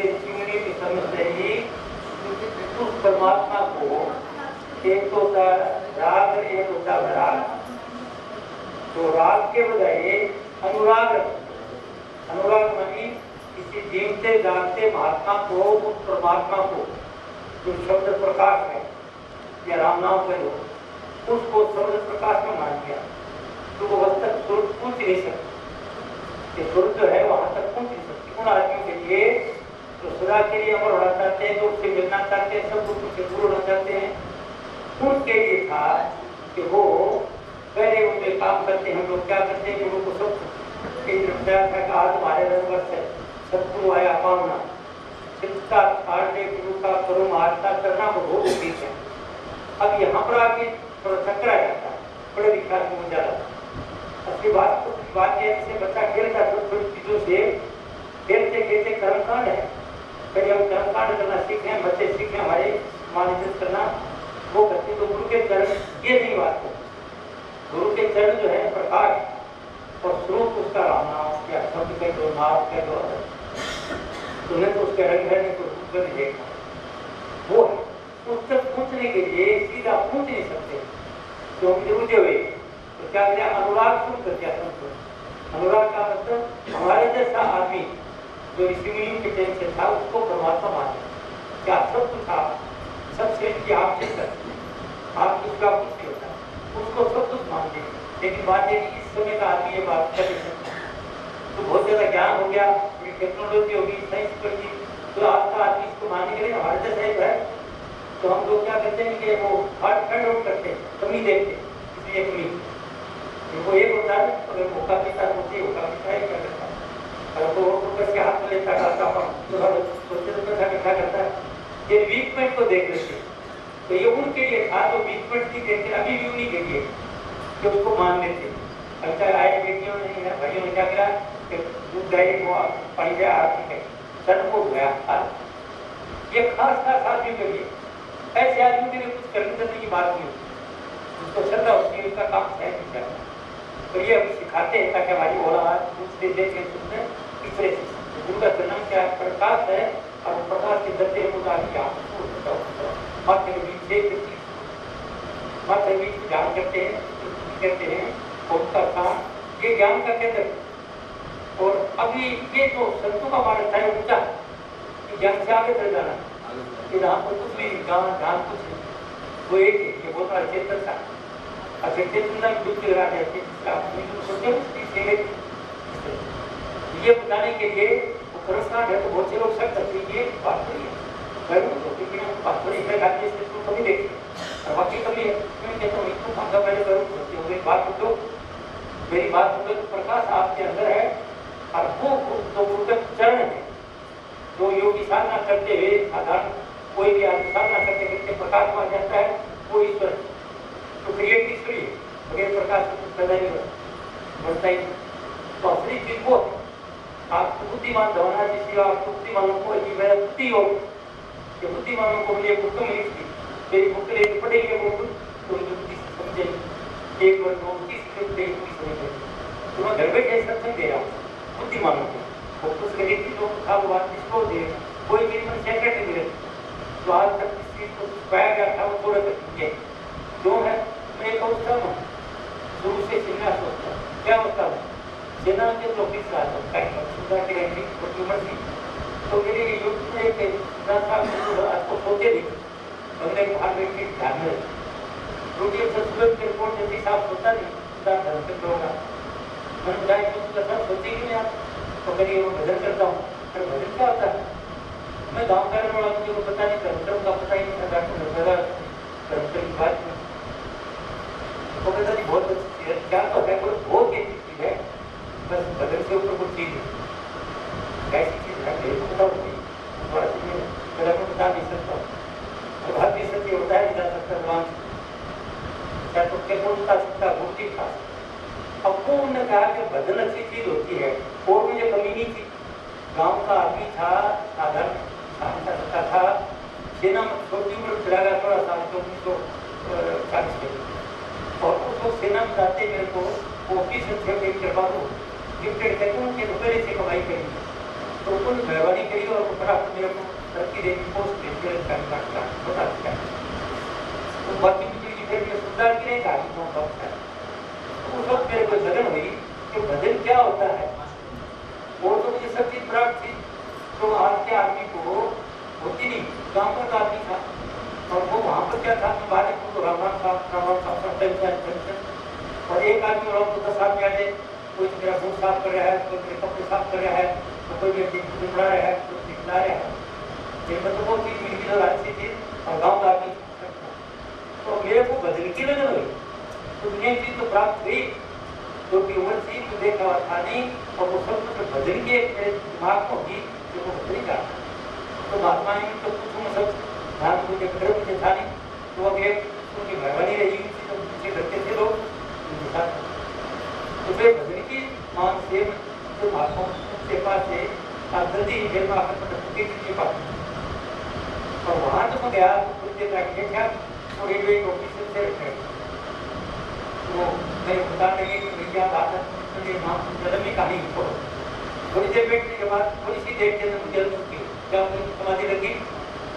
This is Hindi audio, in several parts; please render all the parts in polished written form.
से ऋषि की समझ रही उस परमात्मा को एक तो होता राग, एक होता विराग। तो राग के बजाय अनुराग, अनुराग मानी किसी जीवते जागते महात्मा को, उस परमात्मा को जो शब्द प्रकाश है या राम नाम कह लो, उसको शब्द प्रकाश में मान लिया तो वो वह तक सुर पूछ नहीं सकती। सुर जो है वहां तक पूछ नहीं सकती। उन आदमियों के लिए तो सदा के लिए अमर होना चाहते हैं, जो उससे मिलना चाहते हैं, सब कुछ से दूर होना चाहते हैं, उनके लिए था कि वो पहले उनके काम करते हैं। हम लोग क्या करते हैं कि उनको सब आज हमारे रंगवर्ष है, शत्रु आया पावना, चिंता छाड़ने गुरु का करो आस्था करना वो बहुत ठीक है। अब यहाँ पर आके थोड़ा चक्कर आ जाता है, बड़े विख्यात हो जाता। असली बात है जैसे बच्चा खेलता है छोटी चीजों से, खेलते खेलते कर्मकांड है, पहले हम कर्मकांड करना सीखें, बच्चे सीखें हमारे मानित करना, वो करते तो गुरु के चरण ये नहीं बात है। गुरु के चरण जो है प्रकाश और स्वरूप उसका राम नाम या शब्द के दो नाम के दो तुम्हें तो उसके रंग है नहीं तो रूप नहीं देखा वो है। उस तक पूछने के लिए सीधा पूछ नहीं सकते तो हम रुझे हुए तो क्या किया, अनुराग शुरू कर दिया। अनुराग का मतलब हमारे जैसा आदमी जो ऋषि मुनि के टाइम से था उसको परमात्मा माने, क्या सब कुछ आप सब श्रेष्ठ की आप से आप उसका कुछ नहीं होता, उसको सब कुछ मानते हैं। लेकिन बात है कि इस समय का आदमी ये बात कर नहीं सकता। तो बहुत ज्यादा ज्ञान हो गया, टेक्नोलॉजी होगी, साइंस पर की, तो आज का आदमी इसको मानने के लिए हमारे जैसा ही है। तो हम लोग क्या करते हैं कि वो हार्ट फैंड आउट करते हैं, कमी देखते हैं, इसलिए कमी वो एक होता है। अगर मौका पीता होती मौका पीता है क्या करता है, अगर वो ऊपर के हाथ में लेता डालता सोचते तो क्या करता है, ये वीक पॉइंट को देख लेते। तो ये उनके लिए था जो वीक पॉइंट नहीं देखते, अभी भी उन्हीं के लिए कि उसको मान लेते। अच्छा आए बेटियों ने भाइयों ने क्या किया, दूध गए वो पानी गया आरती है सर को गया। ये खास आदमी के लिए, ऐसे आदमी के लिए कुछ करने की बात नहीं होती, उसको श्रद्धा होती है, उसका काम सहज नहीं करना। तो ये हम सिखाते हैं ताकि हमारी औलाद दूसरे देखें सुनने तीसरे से। गुरु का जन्म क्या प्रकाश है और प्रकाश के दर्जे माथे के बीच माथे बीच ध्यान करते हैं और उसका काम ये ज्ञान का केंद्र। और अभी ये जो संतों का मार्ग है ऊंचा, ज्ञान से आगे चल जाना, यहाँ पर कुछ नहीं, ध्यान कुछ नहीं, वो एक ये बहुत बड़ा चेतन था। ये बताने के लिए पुरस्कार है तो बहुत से लोग सब करते ये बात नहीं है, कभी देखिए और बाकी कभी है। मैं कहता हूँ इसको भागा पहले करूँ, मेरी बात सुन तो प्रकाश आपके अंदर है और वो तो गुरु चरण है। जो योगी साधना करते हुए साधारण कोई भी आदमी साधना करते करते प्रकाश में जाता है, वो ईश्वर तो क्रिएट ईश्वरी है, बगैर प्रकाश को पैदा नहीं बढ़ता ही। तो असली चीज वो है, आपको बुद्धिमान बनना जिससे आप बुद्धिमानों को बुद्धि हो, बुद्धिमानों को ये बुक मिली थी, मेरी बुक लेके पढ़ेंगे वो तो उनकी बुद्धि समझेंगे, एक वर्ष वो बुद्धि समझेंगे। तो मैं घर बैठे सत्संग दे रहा हूँ बुद्धिमानों को, वो कुछ गरीब की जो था वो बात इसको दे, कोई मेरी मन सेक्रेट नहीं मिले तो आज तक इस चीज को पाया गया था वो थोड़ा तक जो है। मैं एक होता हूँ शुरू से सेना सोचता क्या होता हूँ, सेना के ऑफिस आता सुधा की रहती छोटी उम्र थी, तो मेरे युद्ध में एक आपको सोचे नहीं हमने बाहर बैठ के ध्यान में रोटी सुबह की रिपोर्ट जैसे साफ होता नहीं सुधा धर्म से होगा मैंने बताया तो सब सोचेगी नहीं आप तो करिए वो भजन करता हूँ। फिर भजन क्या होता है, मैं गाँव का रहने वाला मुझे पता नहीं, धर्म का पता ही नहीं था, धर्म की बात नहीं वो कहता नहीं बहुत अच्छी चीज है, क्या तो है कोई बहुत ही अच्छी चीज है, बस भजन से ऊपर कुछ चीज है, ऐसी चीज है मेरे को पता होती थोड़ा सी मैं बता नहीं सकता और बात नहीं सकती होता है नहीं जा सकता भगवान क्या तो क्या कौन बता सकता भूति था। अब वो उन्होंने कहा कि भजन अच्छी चीज होती है और मुझे कमी नहीं थी, गांव का आदमी था, साधन करता था, सेना में छोटी उम्र चला गया थोड़ा सा 1940 के और उसको सेना में जाते मेरे को ऑफिस से करवा दो गिफ्टेड कहते हैं कि रुपये से कमाई करेंगे तो उन्होंने मेहरबानी करी और फटाफट मेरे को तरक्की देने की पोस्ट भेज कर बता दिया। तो बाकी मुझे फिर ये सुधार की नहीं था तो उस वक्त मेरे को लगन हुई कि भजन क्या होता है। वो तो मुझे सब चीज प्राप्त थी, तो आज के आदमी को होती नहीं। गाँव का आदमी था और वो वहाँ पर क्या था, बाहर तो रामायण साहब टेंशन, और एक आदमी और तो 10 आदमी आ जाए, कोई मेरा बूट साफ कर रहा है, कोई मेरे कपड़े साफ कर रहा है, तो कोई मेरे बना रहा है, कोई दिखला रहा है। ये मतलब वो चीज मिलकर अच्छी चीज और गाँव का आदमी। तो मेरे को बदल की लगन हुई, तो ये चीज तो प्राप्त हुई जो कि उम्र से तो देखा हुआ था नहीं, और वो सब कुछ बदल के मेरे दिमाग को भी जो वो बदल का। तो महात्मा ने तो कुछ सब ध्यान मुझे कर मुझे था नहीं, तो अब एक उनकी मेहरबानी रही तो मुझे करते थे लोग। तो फिर भजन की मान से जो महात्मा के पास से जल्दी जेल में आकर के पास, और वहाँ जब मैं गया तो कुछ देर रखे क्या वो रेलवे ऑफिसर से रखे, तो मेरे बता रही कि भैया बात है नाम जन्म में कहानी छोड़ो। थोड़ी देर बैठने के बाद थोड़ी सी देर के अंदर मुझे उसकी क्या समाधि लगी,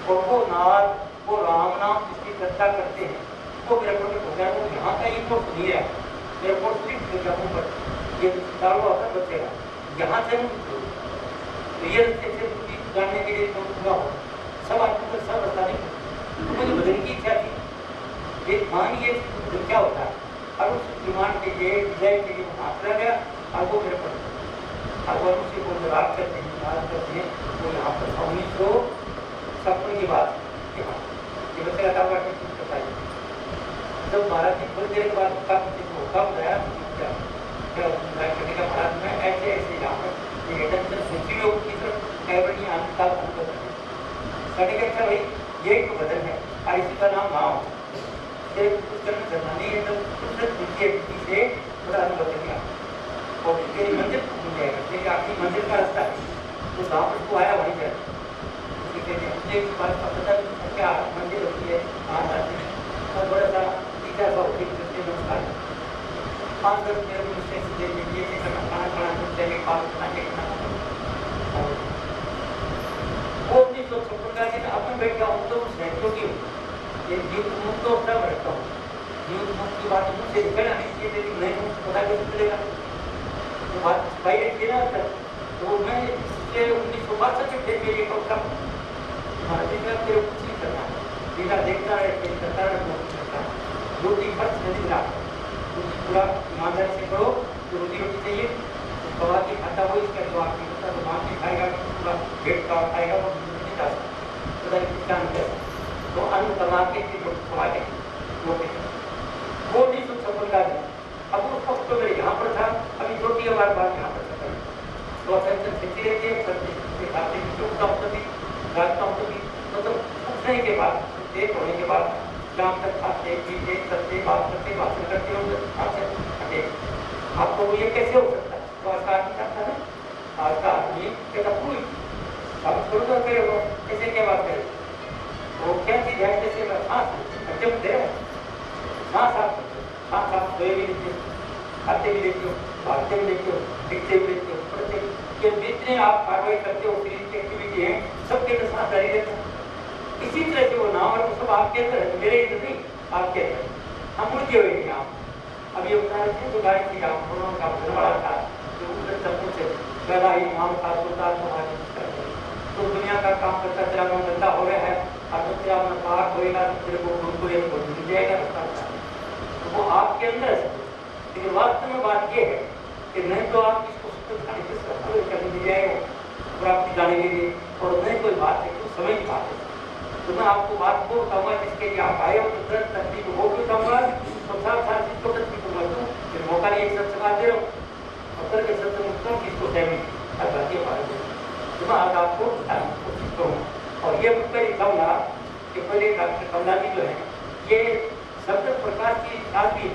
और वो नाद वो राम नाम जिसकी चर्चा करते हैं वो मेरे प्रकट हो गया। वो यहाँ का इनको सुनी है, मेरे को स्लिप हो गया मुँह पर, ये चारों असर बचेगा यहाँ से रियल से जानने के लिए हुआ हो सब आदमी को सब बता नहीं। तो मुझे बदलने की इच्छा थी, ये मान ये क्या होता है, और उस डिमांड के लिए डिजाइन के लिए हाथ लगा गया, और वो मेरे पर भगवान से वो राग करते हैं, बात करते हैं, वो यहाँ पर 1900 सपने की बात ये बताया था बताइए। जब महाराज जी थोड़ी देर के बाद हुक्का बताया करने का महाराज में ऐसे ऐसे यहाँ पर सूची में उनकी तरफ कैबनी आनता करने का अच्छा भाई ये एक बदल है, और इसी का नाम गाँव नहीं है। तो से थोड़ा अनुभव किया और तेरी मंजिल मिल जाएगा, तेरी आखिरी मंजिल का रास्ता है, तो गाँव पर को आया वहीं जाए। मुझे इस बात का पता क्या मंजिल होती है, कहाँ जाते हैं, और बड़ा सा टीका सा होती है नमस्कार 5-10 मिनट से दे करना, खाना खाना पास खाना वो 1956 का दिन अपन बैठ गया हूँ तो सहयों की ये जीव मुक्त तो सब रहता हूँ, जीव मुक्त की बात मुझसे निकलना नहीं चाहिए, लेकिन नहीं मुक्त पता कैसे चलेगा, तो बात भाई एक ना तो मैं इससे 1962 के फिर मेरी कक्षा भारतीय का तेरे कुछ नहीं करना, बिना देखता रहे फिर करता रहे, रोटी खर्च नहीं रहा, पूरा ईमानदारी से करो, तो रोटी रोटी चाहिए कमा के खाता हो, इसका जो आपकी होता है मांग के खाएगा, पूरा पेट का खाएगा वो नहीं जा सकता, किसका अंतर तो अन्न कमा के फिर कमा के वो 1956 का दिन। अब उस वक्त तो मेरे यहाँ पर था, अभी छोटी बार यहाँ पर था, तो अटेंशन खिंची रहती है, सबके खाते में चुपता होता थी, रास्ता होता थी, मतलब उठने के बाद एक होने के बाद शाम तक खाते पीते करते बात करते भाषण करते आपसे आपको ये कैसे हो सकता है, तो आज का आदमी करता है, आज का आदमी कहता पूरी अब छोड़ कर करे वो ऐसे क्या बात करे, वो क्या चीज है जैसे सांस जब दे सांस आप सोए भी लेते हो, खाते भी लेते हो, भागते भी लेते हो, दिखते भी लेते हो, पढ़ते ये जितने आप कार्रवाई करते हो शरीर की एक्टिविटी है सबके अंदर सांस जारी रहता है। इसी तरह से वो नाम और सब आपके अंदर है, मेरे अंदर नहीं आपके अंदर, हम उड़ते हुए हैं आप। अब ये बता रहे थे जो गाड़ी थी आप दोनों का वजन वाला था, जो उधर सब कुछ पहला ही नाम था सुल्तान तो दुनिया का काम करता तेरा मन गंदा हो गया है, और तो तेरा मन पाक होएगा तो तेरे को उनको ये मिल जाएगा रास्ता, तो वो आपके अंदर है। लेकिन वास्तव में बात ये है कि नहीं तो आप इसको करने मिल जाएगा प्राप्ति जाने के लिए, और नहीं कोई बात है कुछ समय की बात है। तो मैं आपको बात को कहूँगा जिसके लिए आप आए हो तो दर्द तकलीफ वो भी कहूँगा, तो साथ इसको तकलीफ कहूँगा, फिर मौका नहीं एक सत्य बात दे रहा हूँ और करके सत्य मुक्तों किसको सहमी भारतीय भारत तो मैं आज आपको कोशिश करूँगा। और ये पहले कहूँगा कि पहले डॉक्टर कमला जी जो है ये शब्द प्रकाश की साधवी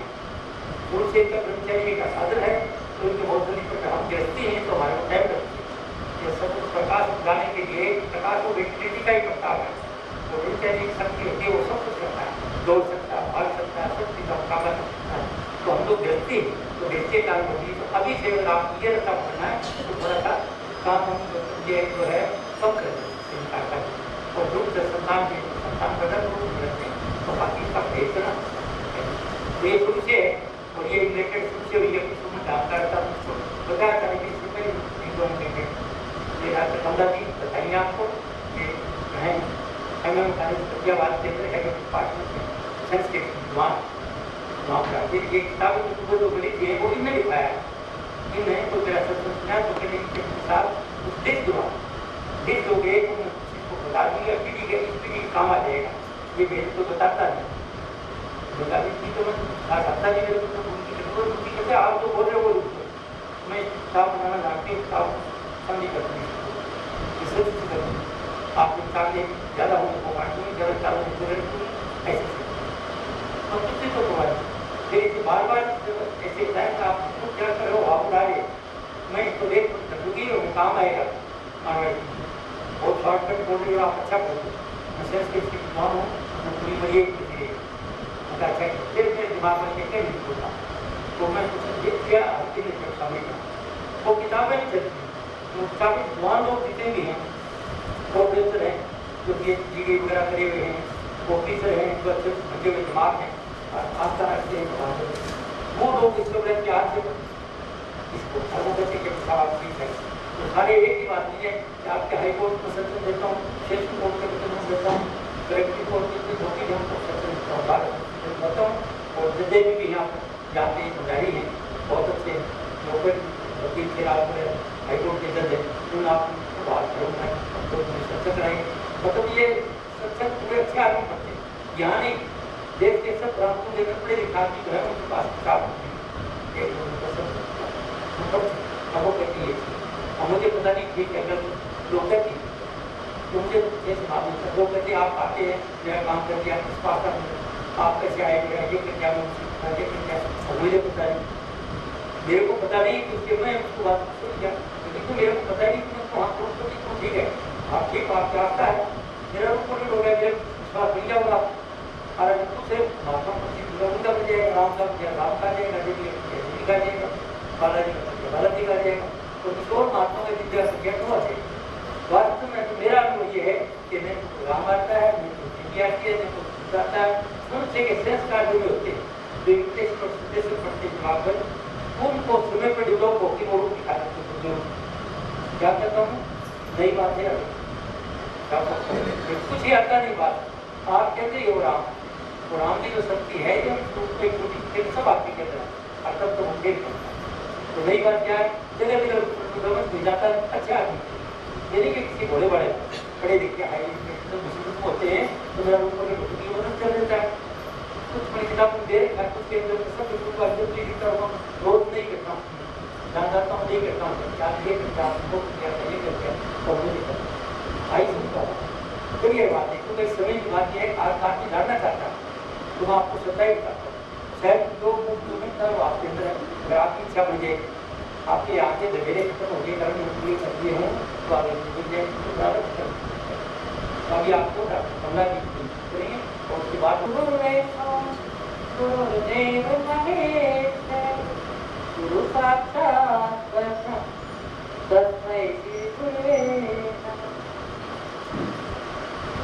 गुरु से ब्रह्मचर्य का साधन है, तो उनके बहुत जल्दी पर हम गिरती हैं तो हमारे को टाइम लगती है। ये सब प्रकाश उगाने के लिए प्रकाश को वेटिलिटी का ही करता है, तो ब्रह्मचर्य की शक्ति होती है वो सब कुछ करता है, दौड़ सकता है, भाग सकता है, सब चीज़ काम कर सकता है। तो हम लोग गिरती तो देखते कारण होती है। तो अभी से अगर आप ये रखा करना है तो थोड़ा सा काम हम ये जो है सब करते हैं और रूप से संतान बदल रूप रहते हैं तो बाकी सब भेजना ये शुरू से और ये रिलेटेड शुरू से ये कुछ मैं जानकार था उसको बताया था कि इससे पहले रिलेटेड ये रात कमला जी बताइए आपको ये है हमें फैजियाबाद के अंदर है डिपार्टमेंट में सेंस के विद्वान वहाँ पर ये किताब जो बड़ी थी वो इनने लिखाया है इन्हें तो मेरा सत्संग तो कहने के साथ उस लिख दो इसको बता दूंगा पीढ़ी के इस पीढ़ी काम आ जाएगा ये मेरे को बताता नहीं बता दी तो मैं सकता नहीं मेरे को उनकी जरूरत कैसे आप जो बोल रहे हो वो मैं किताब बनाना जानती हूँ किताब समझी करती हूँ आप चाहते ज़्यादा हो तो बांटूंगी ज़्यादा चालू ऐसे और कुछ तो फिर इसे बार बार ऐसे बताया कि आप क्या करो आप उड़ा रहे मैं इसको देख दूंगी और काम आएगा बहुत शॉर्टकट बोल रही हो आप अच्छा बोल रहे मैं सेंस के विद्वान हूँ मैं पूरी मरिए अच्छा फिर मेरे दिमाग में क्या नहीं बोलता तो मैं कुछ देख किया आपके लिए शामिल वो किताबें नहीं चलती तो काफ़ी विद्वान लोग जितने भी हैं प्रोफेसर हैं जो PhD वगैरह करे हुए हैं ऑफिसर हैं जो अच्छे भगे हुए दिमाग हैं आस्था रखते हैं वो लोग इसको बड़े प्यार से इसको एडवोकेसी के खिलाफ ठीक है तो सारे एक ही बात नहीं है कि आपके हाई कोर्ट को सत्सन देता हूँ सेशन कोर्ट के सत्सन देता हूँ कलेक्टिव कोर्ट के धोखे हम सत्सन देता हूँ और जितने भी यहाँ पर जाते हैं पुजारी हैं बहुत अच्छे लोकल वकील के आप हाई कोर्ट के जज हैं उन आप बात करूँगा तो सत्संग कराएंगे मतलब ये सत्संग पूरे अच्छे आदमी पढ़ते हैं यहाँ नहीं देश के सब रास्तों में पढ़े लिखा आदमी जो है उनके पास किताब वो कहती है और मुझे पता नहीं ठीक है अगर लोग कहती तो मुझे जैसे मालूम था लोग कहते आप आते हैं मेरा काम कर दिया किस पास आप कैसे आए मेरा ये कर दिया मुझे पता नहीं मेरे को पता नहीं कि उसके मैं उसको बात सुन गया लेकिन तो मेरे को पता नहीं कि मैं उसको हाथ रोक तो ठीक है आप ठीक आपके आता है मेरा रूप नहीं हो गया मेरे विश्वास नहीं जाऊँगा और से महात्मा उनका बन जाएगा राम का राम का जाएगा देवी का जाएगा बालाजी का बालाजी का जाएगा तो किशोर महात्मा का विद्या संख्या क्यों आ जाएगी वास्तव में तो मेरा अनुभव ये है कि नहीं तो राम आता है नहीं तो देवी आती है नहीं तो आता है उनसे के संस्कार जो होते हैं जो इंग्लिश पर पढ़ते जवाब पर उनको समय पर डेवलप होकर वो रूप दिखाते जो क्या कहता हूँ नई बात है कुछ ही आता नहीं बात आप कहते हो राम तो राम की जो शक्ति है ये सब आपके कहते हैं अर्थात तो हम देख तो नई बात क्या है जगह जगह मिल जाता है अच्छे आदमी यानी कि किसी बड़े बड़े पढ़े लिखे हाई होते हैं तो मेरा रूप मदद कर देता है कुछ बड़ी किताब दे रखा कुछ के अंदर सब लिखता हुआ रोज नहीं करता हूँ जान जाता हूँ नहीं करता हूँ क्या ये करता हूँ वो क्या ये करता और मुझे करता आई सुनता हूँ तो ये बात है क्योंकि समय की बात यह है आदमी जानना चाहता है तो मैं आपको सच्चाई बताता हूँ शायद जो आपके अंदर है अगर आपकी इच्छा बन जाए आपके आगे धबेरे खत्म हो गए कारण नौकरी करती हूँ तो आगे मिल जाए अभी आपको कमला की करेंगे और उसके बाद गुरु साक्षात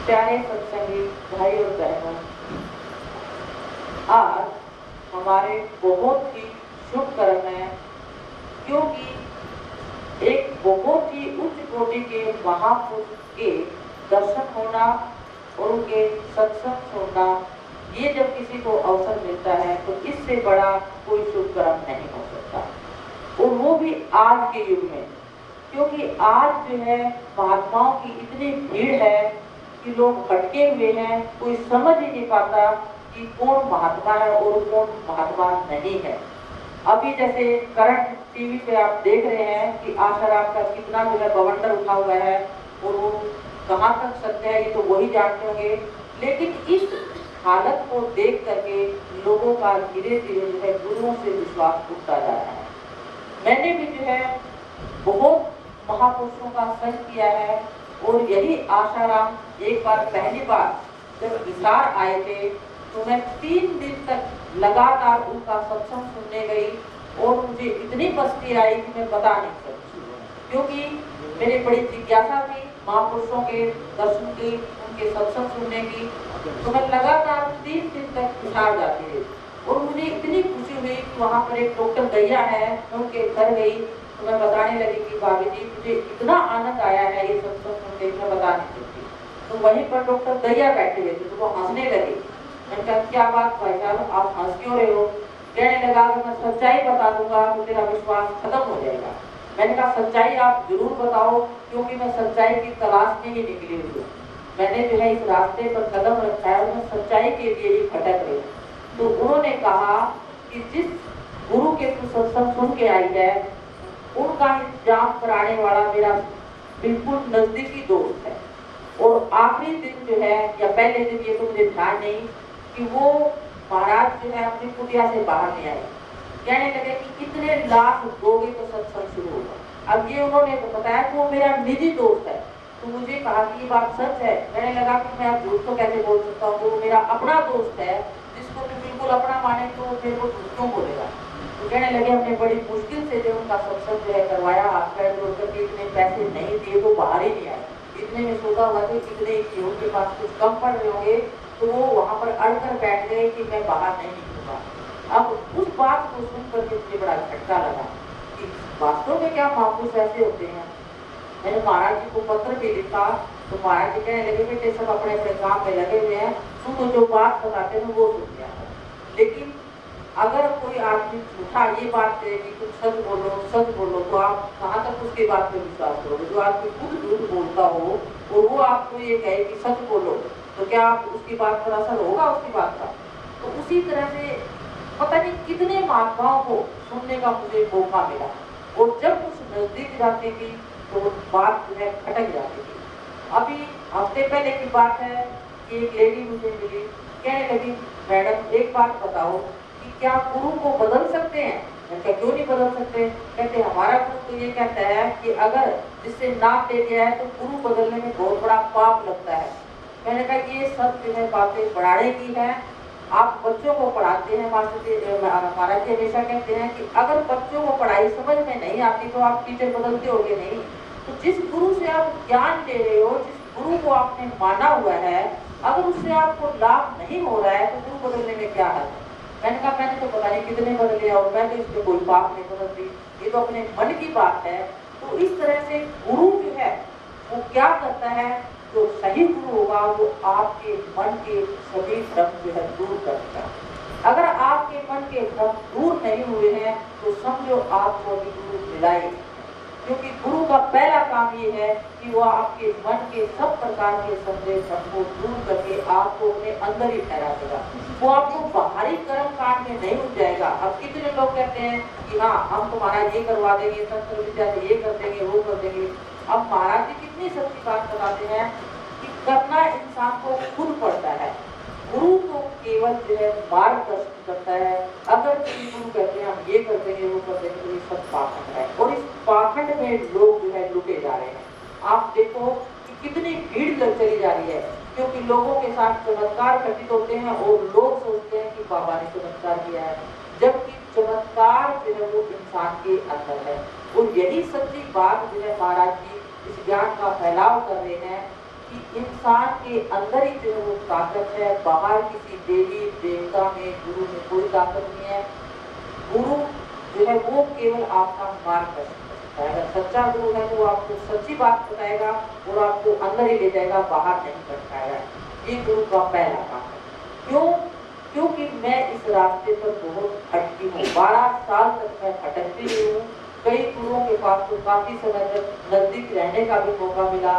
प्यारे सत्संगी भाई और बहनों आज हमारे बहुत ही शुभ कर्म है क्योंकि एक बहुत ही उच्च कोटि के महापुरुष के दर्शन होना और उनके सत्संग सुनना ये जब किसी को अवसर मिलता है तो इससे बड़ा कोई शुभ कर्म नहीं हो सकता और वो भी आज के युग में क्योंकि आज जो है महात्माओं की इतनी भीड़ है कि लोग भटके हुए हैं कोई समझ ही नहीं पाता कि कौन महात्मा है और कौन महात्मा नहीं है। अभी जैसे करंट टीवी पे आप देख रहे हैं कि आशाराम का कितना जो है बवंडर उठा हुआ है और वो कहाँ तक सत्य है ये तो वही जानते होंगे लेकिन इस हालत को देख करके लोगों का धीरे धीरे जो है गुरुओं से विश्वास उठता जा रहा है। मैंने भी जो है बहुत महापुरुषों का संग किया है और यही आशाराम एक बार पहली बार जब विचार आए थे तो मैं 3 दिन तक लगातार उनका सत्संग सुनने गई और मुझे इतनी मस्ती आई कि मैं बता नहीं सकती क्योंकि मेरी बड़ी जिज्ञासा थी महापुरुषों के दर्शन की, उनके सत्संग सुनने की। तो मैं लगातार 3 दिन तक बिहार जाती रही और मुझे इतनी खुशी हुई कि वहाँ पर एक डॉक्टर दैया है, मैं उनके घर गई तो मैं बताने लगी कि भाभी जी मुझे इतना आनंद आया है ये सत्संग सुन के, मैं बता नहीं सकती। तो वहीं पर डॉक्टर दैया बैठे हुए थे तो वो हंसने लगे। मैंने कहा क्या बात भाई साहब आप हंस क्यों रहे हो? कहने लगा कि मैं सच्चाई बता दूंगा तो तेरा विश्वास खत्म हो जाएगा। मैंने कहा सच्चाई आप जरूर बताओ, क्योंकि मैं सच्चाई की तलाश में ही निकली हुई हूँ। मैंने जो है इस रास्ते पर कदम रखा है और मैं सच्चाई के लिए ही भटक रही हूँ। तो उन्होंने कहा कि जिस गुरु के तू सत्संग सुन के आई है उनका इंतजाम कराने वाला मेरा बिल्कुल नजदीकी दोस्त है। और आखिरी दिन जो है या पहले दिन ये तो मुझे ध्यान नहीं कि वो महाराज जो है अपनी कुटिया से बाहर नहीं आए। कहने लगे कि कितने लाख दोगे तो सत्संग शुरू होगा। अब ये उन्होंने बताया कि वो मेरा निजी दोस्त है। तो मुझे कहा कि ये बात सच है। मैंने लगा कि मैं झूठ तो कैसे बोल सकता हूँ, वो मेरा अपना दोस्त है जिसको मैं बिल्कुल अपना माने तो फिर वो झूठ क्यों बोलेगा। तो कहने लगे हमने बड़ी मुश्किल से जो उनका सत्संग जो है करवाया, हाथ पैर जोड़ करके इतने पैसे नहीं दिए तो बाहर ही नहीं आए। इतने में सोचा हुआ था कितने की उनके पास कुछ कम पड़ रहे होंगे तो वो वहां पर अड़कर बैठ गए कि मैं बाहर नहीं निकलूंगा। अब उस बात को सुनकर के मुझे बड़ा झटका लगा कि वास्तव में क्या महापुरुष ऐसे होते हैं। मैंने महाराज जी को पत्र भी लिखा तो महाराज जी कहने लगे बेटे सब अपने अपने काम में लगे हुए हैं, तुम जो बात बताते हैं वो सुन लिया। लेकिन अगर कोई आदमी झूठा ये बात कहे कि तुम सच बोलो तो आप कहाँ तक उसकी बात पे विश्वास करोगे। जो आदमी खुद झूठ बोलता हो और वो आपको ये कहे कि सच बोलो तो क्या आप उसकी बात पर असर होगा उसकी बात का। तो उसी तरह से पता नहीं कितने महात्माओं को सुनने का मुझे मौका मिला और जब उस नजदीक जाती थी तो बात जो है खटक जाती थी। अभी हफ्ते पहले की बात है कि एक लेडी मुझे मिली, कहने लगी मैडम एक बात बताओ कि क्या गुरु को बदल सकते हैं? मैंने कहा क्यों नहीं बदल सकते? कहते हमारा गुरु तो ये कहता है कि अगर जिससे नाम दे दिया है तो गुरु बदलने में बहुत बड़ा पाप लगता है। मैंने कहा ये सब जो है बातें बढ़ाने की है। आप बच्चों को पढ़ाते हैं, महाराज जी हमेशा कहते हैं कि अगर बच्चों को पढ़ाई समझ में नहीं आती तो आप टीचर बदलते होगे नहीं। तो जिस गुरु से आप ज्ञान ले रहे हो, जिस गुरु को आपने माना हुआ है, अगर उससे आपको लाभ नहीं हो रहा है तो गुरु बदलने में क्या है। मैंने कहा मैंने तो पता नहीं कितने बदले और मैं तो इसमें कोई पाप नहीं बदलती, ये तो अपने मन की बात है। तो इस तरह से गुरु जो है वो क्या करता है, जो सही गुरु होगा वो आपके मन के सभी भ्रम जो है दूर करता है। अगर आपके मन के भ्रम दूर नहीं हुए हैं तो समझो आपको अभी गुरु मिलाए, क्योंकि गुरु का पहला काम ये है कि वो आपके मन के सब प्रकार के संदेह को दूर करके आपको अपने अंदर ही ठहरा देगा। वो आपको बाहरी कर्म कांड में नहीं उठ जाएगा। अब कितने लोग कहते हैं कि हाँ हम तुम्हारा ये करवा देंगे, तंत्र विद्या से ये कर देंगे वो कर देंगे। अब महाराज जी कितनी सच्ची बात बताते हैं कि करना इंसान को खुद पड़ता है, गुरु तो केवल जो है मार्गदर्शन करता है। अगर किसी गुरु कहते हैं हम ये कर देंगे वो कर देंगे तो ये सब पाखंड है और इस पाखंड में लोग जो है लुटे जा रहे हैं। आप देखो कि कितनी भीड़ लग चली जा रही है, क्योंकि लोगों के साथ चमत्कार घटित होते हैं और लोग सोचते हैं कि बाबा ने चमत्कार किया है, जबकि चमत्कार जो है वो इंसान के अंदर है। और यही सच्ची बात जो है महाराज जी इस ज्ञान का फैलाव कर रहे हैं कि इंसान के अंदर ही जो है वो ताकत है, बाहर किसी देवी देवता में गुरु में कोई ताकत नहीं है। गुरु जो है वो केवल आपका मार्गदर्शन करता है। अगर सच्चा गुरु है तो वो आपको सच्ची बात बताएगा और आपको अंदर ही ले जाएगा, बाहर नहीं भटकाएगा। ये गुरु का पहला काम है। क्यों? क्योंकि मैं इस रास्ते पर बहुत भटकी हूँ, 12 साल तक मैं भटकती रही हूँ। कई गुरुओं के पास तो काफी समय तक नजदीक रहने का भी मौका मिला,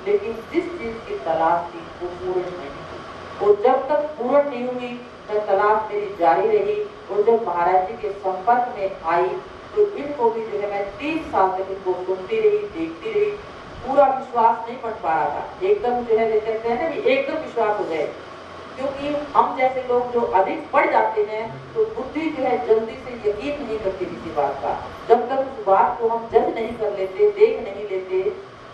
लेकिन जिस चीज की तलाश थी वो पूर्ण नहीं हुई। और जब तक पूर्ण नहीं हुई मैं तलाश मेरी जारी रही। और जब महाराज जी के संपर्क में आई तो इनको भी जो है मैं 30 साल तक इनको सुनती रही, देखती रही। पूरा विश्वास नहीं बन पा रहा था, एकदम जो है कहते हैं ना कि एकदम विश्वास हो जाए। क्योंकि हम जैसे लोग जो अधिक पढ़ जाते हैं तो बुद्धि जो है जल्दी से यकीन नहीं करती किसी बात का। जब तक उस बात को हम जज नहीं कर लेते, देख नहीं लेते,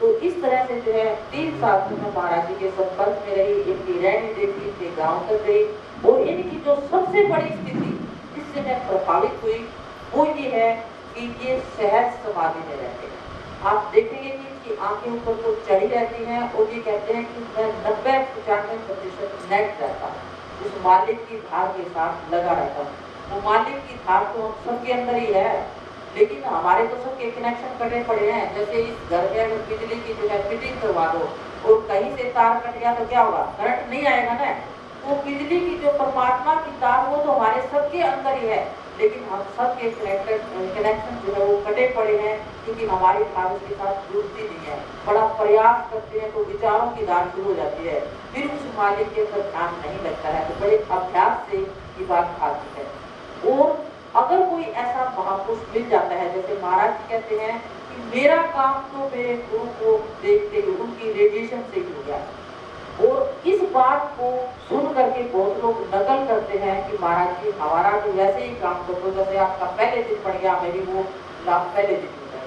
तो इस तरह से जो है 3 साल तक मैं महाराज जी के संपर्क में रही, इनकी रहनी देखी, इनके गाँव तक गई। और इनकी जो सबसे बड़ी स्थिति जिससे मैं प्रभावित हुई वो ये है कि ये सहज समाधि में रहते हैं। आप देखेंगे कि की आंखें ऊपर को चढ़ी रहती हैं और ये कहते हैं कि मैं 90-95% नेट रहता हूँ, उस मालिक की धार के साथ लगा रहता हूँ। वो मालिक की धार तो हम सबके अंदर ही है, लेकिन हमारे तो सबके कनेक्शन कटे पड़े हैं। जैसे इस घर में अगर बिजली की जो है फिटिंग करवा दो और कहीं से तार कट गया तो क्या होगा, करंट नहीं आएगा ना। तो बिजली की जो परमात्मा की तार वो तो हमारे सबके अंदर ही है, लेकिन हम सबके कनेक्शन जो है वो कटे पड़े हैं, क्योंकि हमारी धार उसके साथ जुड़ती नहीं है। बड़ा प्रयास करते हैं तो विचारों की धार शुरू हो जाती है, फिर उस मालिक के ऊपर ध्यान नहीं लगता है, तो बड़े अभ्यास से ये बात आती है। और अगर कोई ऐसा महापुरुष मिल जाता है, जैसे महाराज जी कहते हैं कि मेरा काम तो मेरे गुरु को देखते हुए उनकी रेडिएशन से ही हो गया, और इस बात को सुन करके बहुत लोग नकल करते हैं कि महाराज जी हमारा तो वैसे ही काम कर दो जैसे आपका पहले दिन पड़ गया, मेरी वो लाभ पहले दिन हो गए।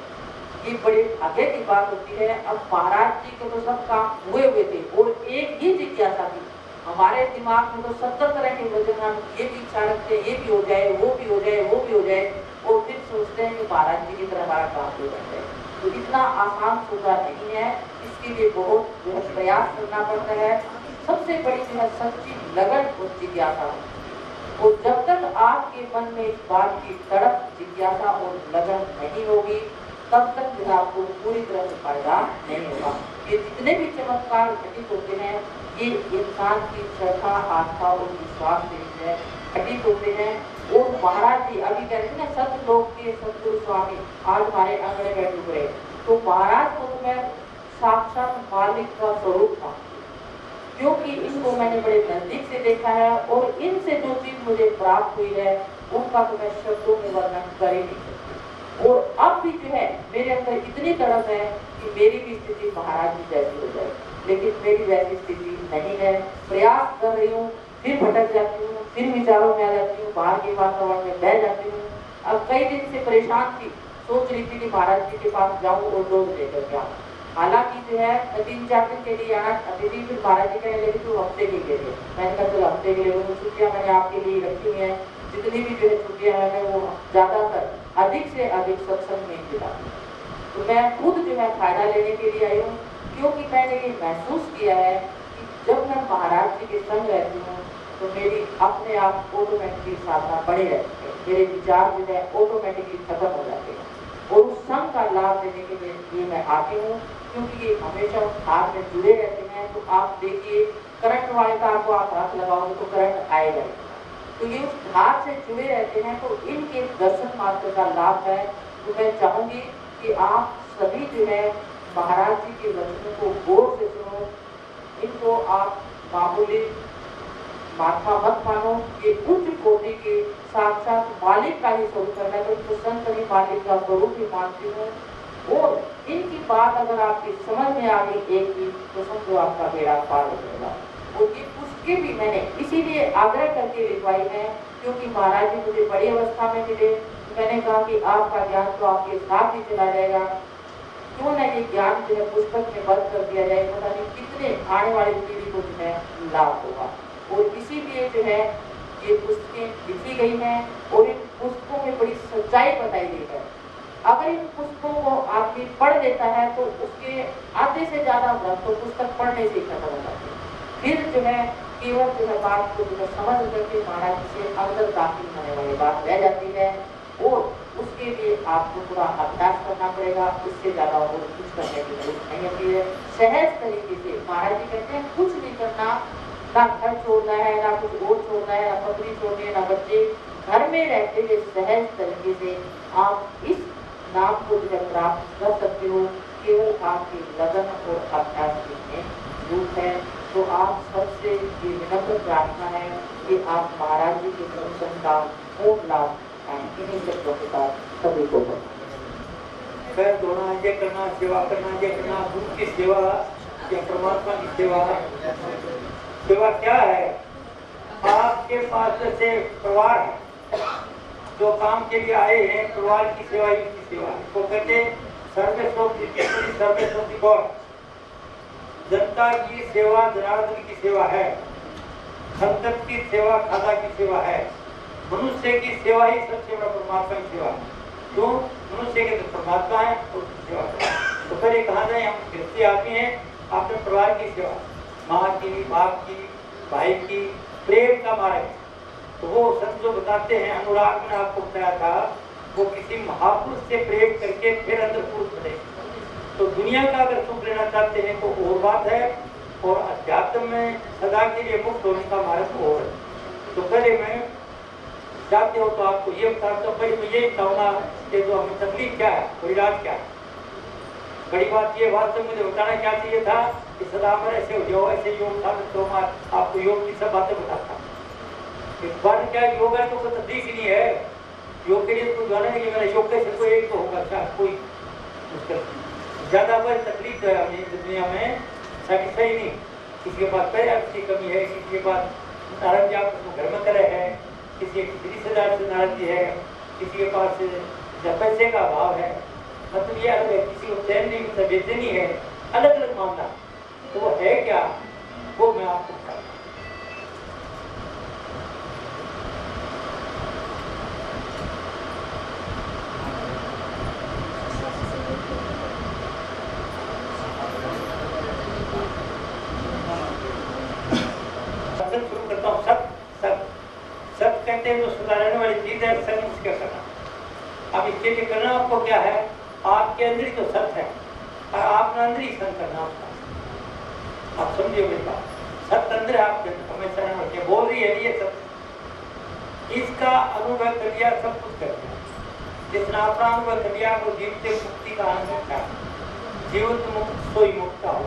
ये बड़े भाग्य की बात होती है। अब महाराज जी के तो सब काम हुए थे और एक ही जिज्ञासा थी। हमारे दिमाग में तो 70 तरह के वजन, हम ये भी इच्छा रखते हैं ये भी हो जाए, वो भी हो जाए, वो भी हो जाए, और फिर सोचते हैं कि महाराज जी की तरह हमारा काम हो जाए। तो इतना आसान सोचा नहीं है, इसके लिए बहुत जो है प्रयास करना पड़ता है। सबसे बड़ी जो है सच्ची लगन और जिज्ञासा, और जब तक आपके मन में इस बात की तड़प, जिज्ञासा और लगन नहीं होगी, तब तक जो है आपको पूरी तरह से फायदा नहीं होगा। ये जितने भी चमत्कार घटित होते हैं, ये इंसान की श्रद्धा, आस्था और विश्वास से घटित होते हैं। और महाराज जी अभी कहते हैं ना, सतलोक के सतगुरु स्वामी आज हमारे आंगन बैठे हुए, तो महाराज को तो मैं साक्षात मालिक का स्वरूप था, क्योंकि इनको मैंने बड़े नजदीक से देखा है, और इनसे जो चीज मुझे प्राप्त हुई है उनका तो मैं शब्दों में वर्णन कर ही नहीं सकती। और अब भी जो है मेरे अंदर इतनी तड़प है कि मेरी भी स्थिति महाराज जी जैसी हो जाए, लेकिन मेरी वैसी स्थिति नहीं है। प्रयास कर रही हूँ, फिर भटक जाती हूँ, फिर विचारों में आ जाती हूँ, बाहर के वातावरण में बह जाती हूँ। अब कई दिन से परेशान थी, सोच रही थी कि महाराज जी के पास जाऊँ और डोज लेकर के आऊँ। हालांकि जो है 3-4 दिन के लिए आना अभी भी, फिर महाराज जी कहने लगे तू हफ्ते के लिए, मैंने कहा चलो हफ्ते के लिए, छुट्टियाँ मैंने आपके लिए रखी हुई हैं, जितनी भी जो है छुट्टियाँ हैं वो ज्यादातर अधिक से अधिक सत्संग में बिता। तो मैं खुद जो है फायदा लेने के लिए आई हूँ, क्योंकि मैंने ये महसूस किया है कि जब मैं महाराज जी के संग रहती हूँ तो मेरी अपने आप ऑटोमेटिकली साधना बढ़े रहती है, मेरे विचार जो है ऑटोमेटिकली खत्म हो जाते हैं, और उस संग का लाभ देने के लिए मैं आती हूँ, क्योंकि ये हमेशा उस धार में जुड़े रहते हैं। तो आप देखिए, करंट वाले तार को आप हाथ लगाओगे तो करंट आएगा, तो ये उस धार से जुड़े रहते हैं, तो इनके दर्शन मात्र का लाभ है। तो मैं चाहूंगी कि आप सभी जो है महाराज जी के वचनों को गौर से सुनो, इनको आप मामूली माथा मत मानो, ये उच्च कोटि के साक्षात मालिक का ही स्वरूप है। मैं तो इनको संत ही मालिक का स्वरूप ही मानती हूँ, और इनकी बात अगर आपकी समझ में आ गई एक ही, तो समझो आपका बेड़ा पार हो जाएगा। और ये पुस्तकें भी मैंने इसीलिए आग्रह करके लिखवाई है, क्योंकि महाराज जी मुझे बड़ी अवस्था में मिले, मैंने कहा कि आपका ज्ञान तो आपके साथ ही चला जाएगा, क्यों ना ये ज्ञान जो है पुस्तक में बंद कर दिया जाए, पता नहीं कितने आने वाली पीढ़ी को जो है लाभ होगा। और इसीलिए जो है ये पुस्तकें लिखी गई हैं, और इन पुस्तकों में बड़ी सच्चाई बताई गई है। अगर इन पुस्तकों को आदमी पढ़ लेता है तो उसके आधे से ज्यादा भ्रम तो पुस्तक पढ़ने से खत्म हो जाते हैं। फिर जो है केवल जो है बात को जो है समझ करके महाराज से अंदर दाखिल होने वाली बात रह जाती है, और उसके लिए आपको पूरा अभ्यास करना पड़ेगा, इससे ज्यादा और कुछ करने की जरूरत नहीं होती है। सहज तरीके से महाराज जी कहते हैं कुछ नहीं करना, ना घर छोड़ना है, ना कुछ और छोड़ना है, ना पत्नी छोड़नी है, ना बच्चे, घर में रहते हुए सहज तरीके से आप इस नाम को जो है प्राप्त कर सकते हो। केवल आपकी लगन और अभ्यास की जरूरत है। तो आप सबसे ये विनम्र प्रार्थना है कि आप महाराज जी के दर्शन का खूब लाभ इन्हीं शब्दों के साथ सभी को पैर धोना, ये करना, सेवा करना, ये करना, गुरु की सेवा या परमात्मा की सेवा। सेवा क्या है? आपके पास जैसे परिवार है, जो काम के लिए आए हैं, परिवार की सेवा ही की सेवा। इसको कहते service of people, service of the God. जनता की सेवा जनार्दन की सेवा है, संतत की सेवा खादा की सेवा है, मनुष्य की सेवा ही सबसे बड़ा परमात्मा की सेवा है। तो मनुष्य के तो परमात्मा है और उसकी सेवा है। तो पहले कहा जाए हम गृहस्थी आदमी हैं, अपने परिवार की सेवा, माँ की, बाप की, भाई की, प्रेम का मार्ग। तो वो संत जो बताते हैं, अनुराग ने आपको बताया था, वो किसी महापुरुष से प्रेम करके फिर अंदर पुरुष बने। तो दुनिया का अगर सुख लेना चाहते हैं तो और बात है, और अध्यात्म में सदा के लिए मुक्त होने का मार्ग और है। तो पहले मैं चाहते हो तो आपको ये बताता हूँ, पहले मैं ये बताऊंगा कि जो हमें तकलीफ क्या है और इलाज क्या है। बड़ी बात ये वास्तव में मुझे बताना क्या चाहिए था कि सदा पर ऐसे हो जाओ, ऐसे योग था तो आपको योग की सब बातें बताता। इस बार क्या योग है तो कोई तकलीफ ही नहीं है, योग के लिए कोई गाना नहीं, मेरा योग कैसे कोई एक तो होगा, अच्छा कोई मुश्किल ज्यादा पर तकलीफ है हमें दुनिया में सेटिस्फाई नहीं। किसी के पास पैसा की कमी है, किसी के पास नाराजगी आपको घर में करे है, किसी की रिश्तेदार से नाराजगी है, किसी के पास पैसे का अभाव है, मतलब ये अलग है, किसी को चैन नहीं, बेचैनी है, अलग अलग मामला। तो वो है क्या, वो मैं आपको बताऊँ। शुरू करता हूँ। सब सब सब कहते हैं जो सुधारने वाली चीज है, सब उसका करना। अब इसके लिए करना आपको क्या है, आपके अंदर ही तो सत्य है और आपने अंदर ही संत करना आपका। आप समझिए मेरी बात, सत्य अंदर आपके हमेशा बोल रही है ये सत्य, इसका अनुभव कर लिया सब कुछ कर दिया। जितना अपना अनुभव कर लिया वो जीवन से मुक्ति का आनंद था, जीवन मुक्त सोई मुक्ता हो।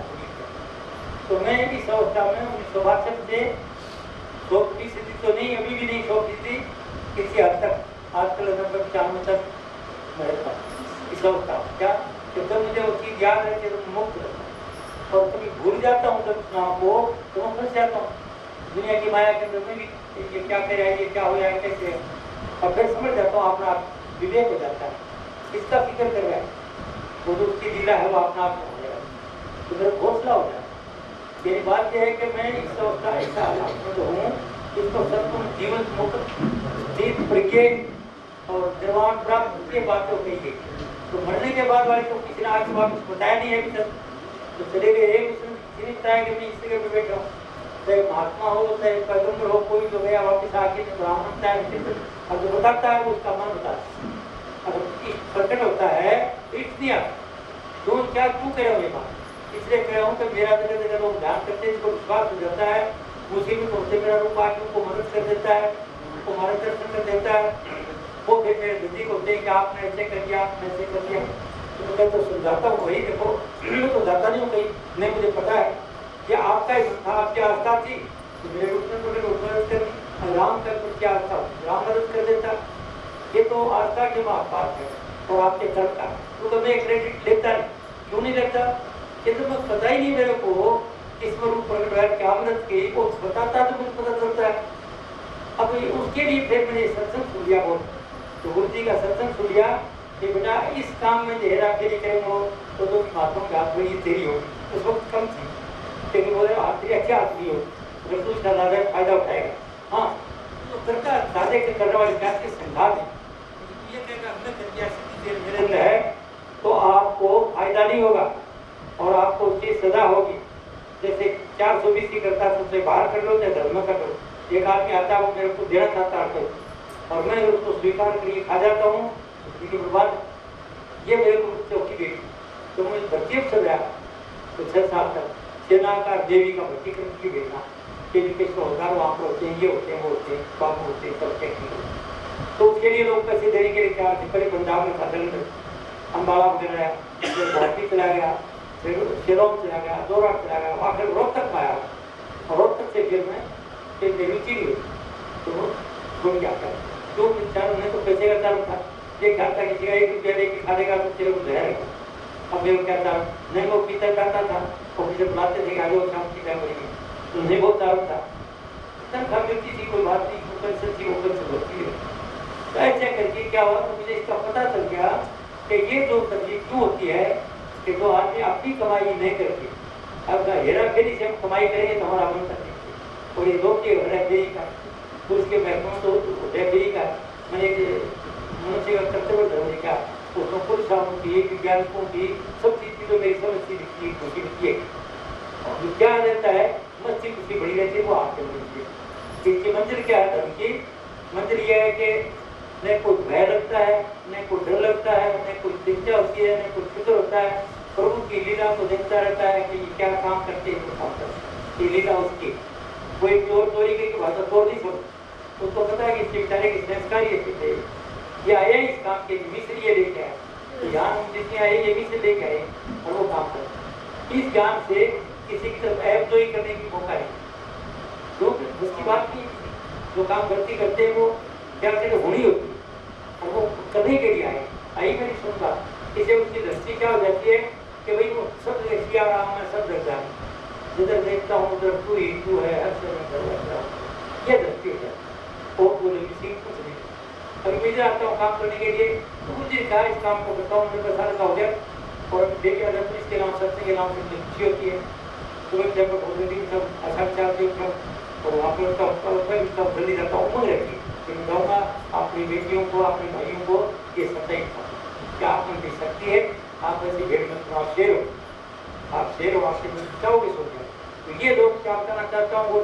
तो मैं इस अवस्था में 1962 से 100% तो नहीं, अभी भी नहीं 100%, किसी हद तक आजकल लगभग 95 तक मैं रहता हूँ इस अवस्था। क्या कि जब मुझे वो चीज़ याद रहती है तो मुक्त रहता हूँ, और कभी भूल जाता हूँ जब नाम को तो मैं फंस जाता हूँ दुनिया की माया के अंदर में भी, ये क्या कर रहा है, ये क्या हो रहा है, कैसे, और फिर समझ जाता हूँ अपना विवेक हो जाता है, इसका फिक्र कर रहा है, वो जो उसकी लीला है वो अपना आप हो जाएगा, तो मेरा घोसला हो जाए। मेरी बात यह है कि मैं इस अवस्था ऐसा जो हूँ इसको सत्पुरुष जीवन मुक्त स्थित प्रज्ञ और निर्वाण प्राप्त ये बातें कही गई। तो मरने के बाद वाले तो किसी ने आज के बाद बताया नहीं है अभी तक, तो चले गए एक उसने किसी ने बताया कि मैं इस जगह पे बैठा हूँ, चाहे महात्मा हो चाहे पैगंबर हो, कोई जो गया वापिस आके ब्राह्मण बताया, और जो बताता है वो उसका मन बताता है। अगर प्रकट होता है तो इसलिए क्यों क्या क्यों कह रहे हो ये बात, इसलिए कह रहा हूँ कि मेरा जगह जगह लोग ध्यान करते हैं, इसको विश्वास हो जाता है, मुसीबत होते मेरा रूप आके उनको मदद कर देता है, उनको मार्गदर्शन कर देता है, वो फिर मेरे बुद्धि को होते हैं कि आपने ऐसे कर दिया, आपने ऐसे कर दिया, तो मैं तो समझाता हूँ वही देखो, मैं तो जाता नहीं हूँ कहीं, नहीं मुझे पता है कि आपका ही था, आपकी आस्था थी, तो मेरे रूप में तो मदद करनी, राम का कुछ क्या आस्था, राम मदद कर देता, ये तो आस्था की बात है और आपके कर्म का, तो मैं क्रेडिट लेता नहीं, क्यों नहीं लेता, ये तो बस पता ही नहीं मेरे को इसमें रूप प्रकट हुआ क्या मदद की, वो बताता तो मुझे पता चलता है। अब उसके लिए फिर मैंने सत्संग सुन लिया, बहुत तो गुरु जी का सत्संग सुन लिया कि बेटा इस काम में हेरा फेरी करेंगे तो महात्मा की हाथ बड़ी तेरी होगी, उस वक्त कम थी, लेकिन बोले तेरी अच्छी हाथ भी हो, अगर तू उसका ज्यादा फायदा उठाएगा। हाँ तो करता दादे के करने वाले क्या के संघात है, ये कहेगा हमने कर दिया सिद्धि मेरे अंदर है तो आपको फायदा नहीं होगा और आपको उसकी सजा होगी। जैसे 420 की करता है सबसे बाहर कर लो चाहे धर्म में कर लो, एक आदमी आता है वो मेरे को देना चाहता है और मैं उसको स्वीकार करके खा जाता हूँ, उसके बाद ये मेरे को चौकी बेटी तो मैं भर्ती चल रहा तो 6 साल तक सेनाकार देवी का भर्ती करके भेजना के होदार वहाँ पर होते हैं, ये होते हैं, वो होते हैं, बाबू होते हैं, सब टेक्निक, तो उसके लिए लोग पैसे देने के लिए तैयार थे। पहले पंजाब में था अम्बाला वगैरह, फिर गुवाहाटी चला गया, फिर शिलोंग चला गया, जोरहाट चला गया, वहाँ फिर रोहतक आया और रोहतक से फिर मैं फिर रुचि नहीं हुई तो वो छूट गया था। जो विचार उन्हें तो पैसे का चालू था, ये क्या था किसी का 1 रुपया लेके खा देगा तो तेरे को जहरेगा। अब मेरे क्या था नहीं वो पीता जाता था और मुझे बुलाते थे कि आज वो शाम की टाइम बनेगी, तो नहीं बहुत चालू था, तनख्वाह मिलती थी, कोई बात नहीं, पेंशन थी वो पेंशन होती है। तो ऐसे करके क्या हुआ तो मुझे इसका पता चल गया कि ये जो तकलीफ क्यों होती है कि जो आदमी अपनी कमाई नहीं करती, अब हेरा फेरी से हम कमाई करेंगे तो हमारा मन कर और ये लोग के हेरा फेरी का तो उसके महत्व तो हेरा फेरी का मैंने मनुष्य का कर्तव्य धर्म क्या उसमें पुरुष की वैज्ञानिकों की सब चीज की तो मेरी समझ की खुशी होती है। और जो क्या रहता है मस्ती खुशी बड़ी रहती है वो आपके मन की। इसकी मंजिल क्या है धर्म की? मंजिल यह है कि न कोई भय लगता है, न कोई डर लगता है, न कोई चिंता होती है, न कोई फिक्र होता है। प्रभु की लीला को देखता रहता है कि ये क्या काम करते हैं, काम करते, ये लीला उसकी। कोई चोर चोरी की भाषा तोड़ नहीं सकता, उसको पता है कि इसके बेचारे की संस्कार ये आया इस काम के लिए, मिस्र ये लेके आए, तो यहाँ हम जितने आए ये मिस्र लेके आए और वो काम करते। इस ज्ञान से किसी की तरफ ऐप तो ही करने की मौका है, जो उसकी बात नहीं। जो काम गलती करते हैं वो क्या कहते होनी होती है, और वो करने के लिए आए। आई मेरी सुनता इसे उसकी दृष्टि क्या हो जाती है कि भाई वो सब सिया राम में सब डर जाए, जिधर देखता हूँ उधर तू ही तू है, हर से मैं डर लगता हूँ, ये दृष्टि हो जाती। और बोले किसी कुछ नहीं। अभी मैं इधर आता हूँ काम करने के लिए, तो कुछ दिन कहा इस काम को करता हूँ, मेरे साल का हो गया और देखिए अगर पुलिस के नाम सत्य के नाम से खुशी होती है। सुबह जब दिन सब अच्छा चाहते हो तो वहाँ पर सब जल्दी जाता हूँ, उमंग रहती है। मैं कहूँगा अपनी बेटियों को, अपने भाइयों को ये सत्य क्या आप में भी शक्ति है, आप ऐसी भेड़ में आप शेर हो, आप शेर हो, आपसे कुछ चाहोगे सोच। तो ये लोग क्या करना चाहता हूँ वो